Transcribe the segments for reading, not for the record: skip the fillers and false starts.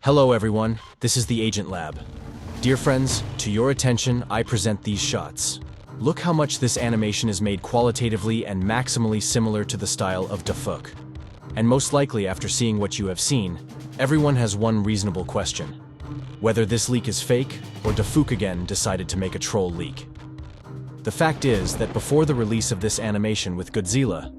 Hello everyone, this is the Agent Lab. Dear friends, to your attention, I present these shots. Look how much this animation is made qualitatively and maximally similar to the style of Dafuk. And most likely after seeing what you have seen, everyone has one reasonable question. Whether this leak is fake, or Dafuk again decided to make a troll leak. The fact is that before the release of this animation with Godzilla,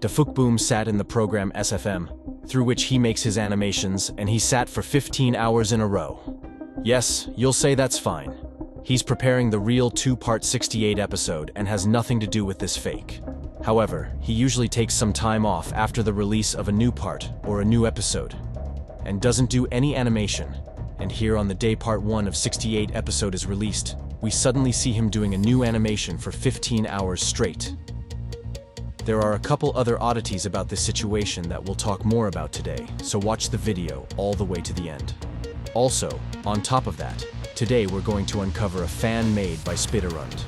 Dafuk Boom sat in the program SFM, through which he makes his animations, and he sat for 15 hours in a row. Yes, you'll say that's fine. He's preparing the real 2-part 68 episode and has nothing to do with this fake. However, he usually takes some time off after the release of a new part or a new episode, and doesn't do any animation. And here on the day part 1 of 68 episode is released, we suddenly see him doing a new animation for 15 hours straight. There are a couple other oddities about this situation that we'll talk more about today, so watch the video all the way to the end. Also, on top of that, today we're going to uncover a fan made by Skibidi.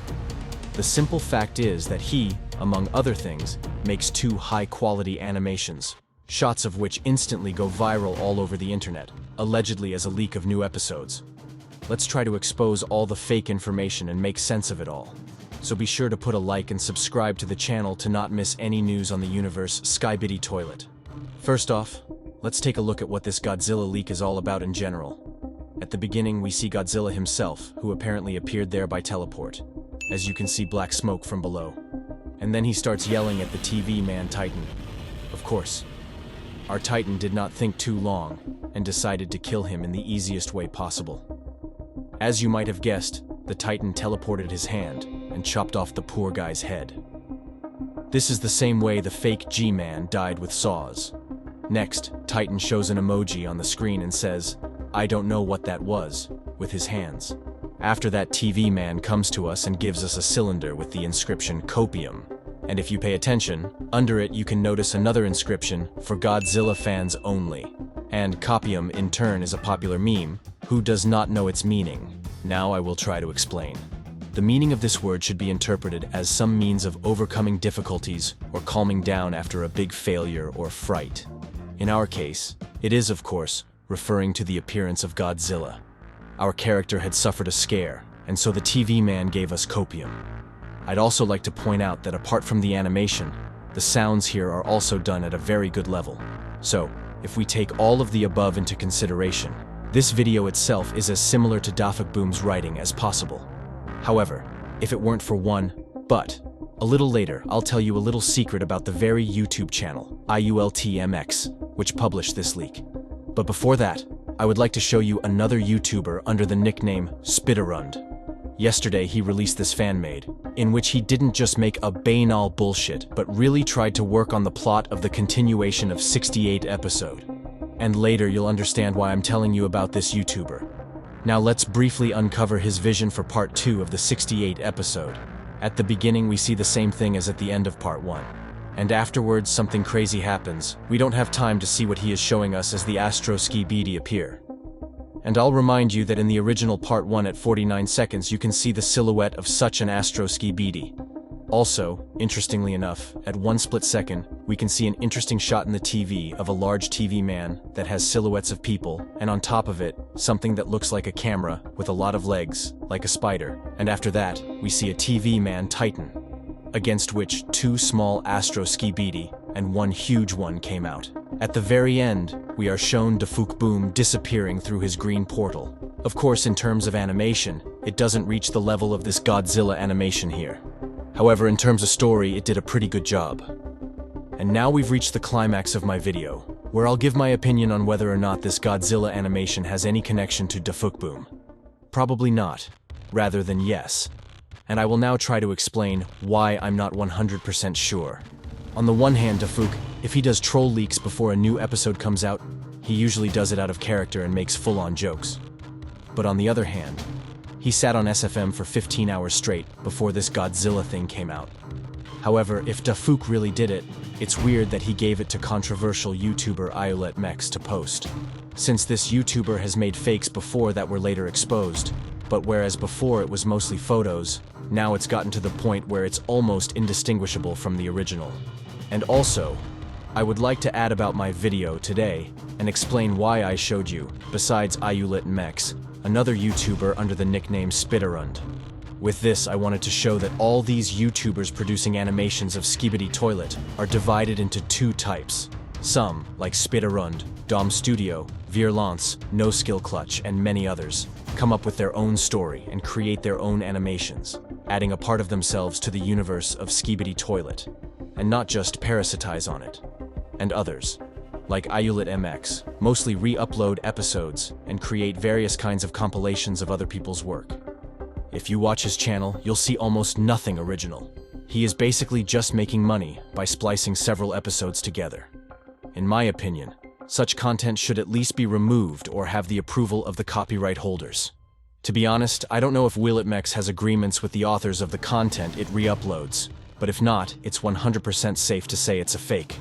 The simple fact is that he, among other things, makes 2 high-quality animations, shots of which instantly go viral all over the internet, allegedly as a leak of new episodes. Let's try to expose all the fake information and make sense of it all. So be sure to put a like and subscribe to the channel to not miss any news on the universe Skibidi Toilet. First off, let's take a look at what this Godzilla leak is all about in general. At the beginning, we see Godzilla himself, who apparently appeared there by teleport. As you can see black smoke from below. And then he starts yelling at the TV man Titan. Of course, our Titan did not think too long and decided to kill him in the easiest way possible. As you might have guessed, the Titan teleported his hand and chopped off the poor guy's head. This is the same way the fake G-Man died with saws. Next, Titan shows an emoji on the screen and says, "I don't know what that was," with his hands. After that, TV man comes to us and gives us a cylinder with the inscription Copium. And if you pay attention, under it you can notice another inscription, "For Godzilla fans only." And Copium in turn is a popular meme. Who does not know its meaning? Now I will try to explain. The meaning of this word should be interpreted as some means of overcoming difficulties or calming down after a big failure or fright. In our case, it is, of course, referring to the appearance of Godzilla. Our character had suffered a scare, and so the TV man gave us Copium. I'd also like to point out that apart from the animation, the sounds here are also done at a very good level. So, if we take all of the above into consideration, this video itself is as similar to Dafuk Boom's writing as possible. However, if it weren't for one, but, a little later I'll tell you a little secret about the very YouTube channel, IULTMX, which published this leak. But before that, I would like to show you another YouTuber under the nickname Skibidi. Yesterday he released this fan-made, in which he didn't just make a banal bullshit, but really tried to work on the plot of the continuation of 68 episode. And later you'll understand why I'm telling you about this YouTuber. Now let's briefly uncover his vision for part 2 of the 68 episode. At the beginning we see the same thing as at the end of part 1. And afterwards something crazy happens. We don't have time to see what he is showing us as the Astro Skibidi appear. And I'll remind you that in the original part 1 at 49 seconds you can see the silhouette of such an Astro Skibidi. Also, interestingly enough, at 1 split second, we can see an interesting shot in the TV of a large TV man that has silhouettes of people, and on top of it, something that looks like a camera with a lot of legs, like a spider. And after that, we see a TV man Titan, against which 2 small Astro Skibidi and 1 huge one came out. At the very end, we are shown Dafuk Boom disappearing through his green portal. Of course, in terms of animation, it doesn't reach the level of this Godzilla animation here. However, in terms of story, it did a pretty good job. And now we've reached the climax of my video, where I'll give my opinion on whether or not this Godzilla animation has any connection to Dafuk Boom. Probably not, rather than yes. And I will now try to explain why I'm not 100% sure. On the one hand, Dafuk, if he does troll leaks before a new episode comes out, he usually does it out of character and makes full-on jokes. But on the other hand, he sat on SFM for 15 hours straight before this Godzilla thing came out. However, if Dafuk really did it, it's weird that he gave it to controversial YouTuber IULTMX to post. Since this YouTuber has made fakes before that were later exposed, but whereas before it was mostly photos, now it's gotten to the point where it's almost indistinguishable from the original. And also, I would like to add about my video today and explain why I showed you, besides Ayulit Mex, another YouTuber under the nickname Spiderund. With this, I wanted to show that all these YouTubers producing animations of Skibidi Toilet are divided into two types. Some, like Spiderund, Dom Studio, Virlance, No Skill Clutch, and many others, come up with their own story and create their own animations, adding a part of themselves to the universe of Skibidi Toilet, and not just parasitize on it. And others, like Ayulit MX, mostly re-upload episodes and create various kinds of compilations of other people's work. If you watch his channel, you'll see almost nothing original. He is basically just making money by splicing several episodes together. In my opinion, such content should at least be removed or have the approval of the copyright holders. To be honest, I don't know if Willetmex has agreements with the authors of the content it re-uploads, but if not, it's 100% safe to say it's a fake.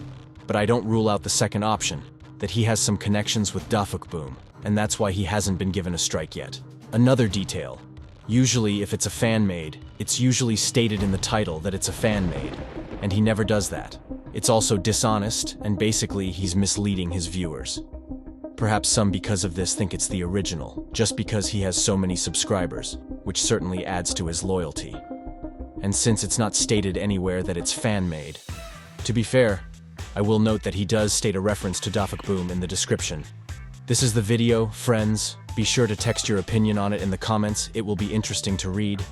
But I don't rule out the second option, that he has some connections with Boom, and that's why he hasn't been given a strike yet. Another detail. Usually, if it's a fan-made, it's usually stated in the title that it's a fan-made, and he never does that. It's also dishonest, and basically he's misleading his viewers. Perhaps some because of this think it's the original, just because he has so many subscribers, which certainly adds to his loyalty. And since it's not stated anywhere that it's fan-made. To be fair, I will note that he does state a reference to Boom in the description. This is the video, friends. Be sure to text your opinion on it in the comments, it will be interesting to read.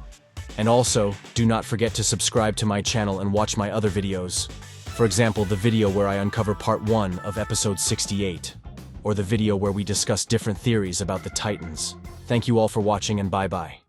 And also, do not forget to subscribe to my channel and watch my other videos. For example, the video where I uncover part 1 of episode 68, or the video where we discuss different theories about the Titans. Thank you all for watching and bye-bye.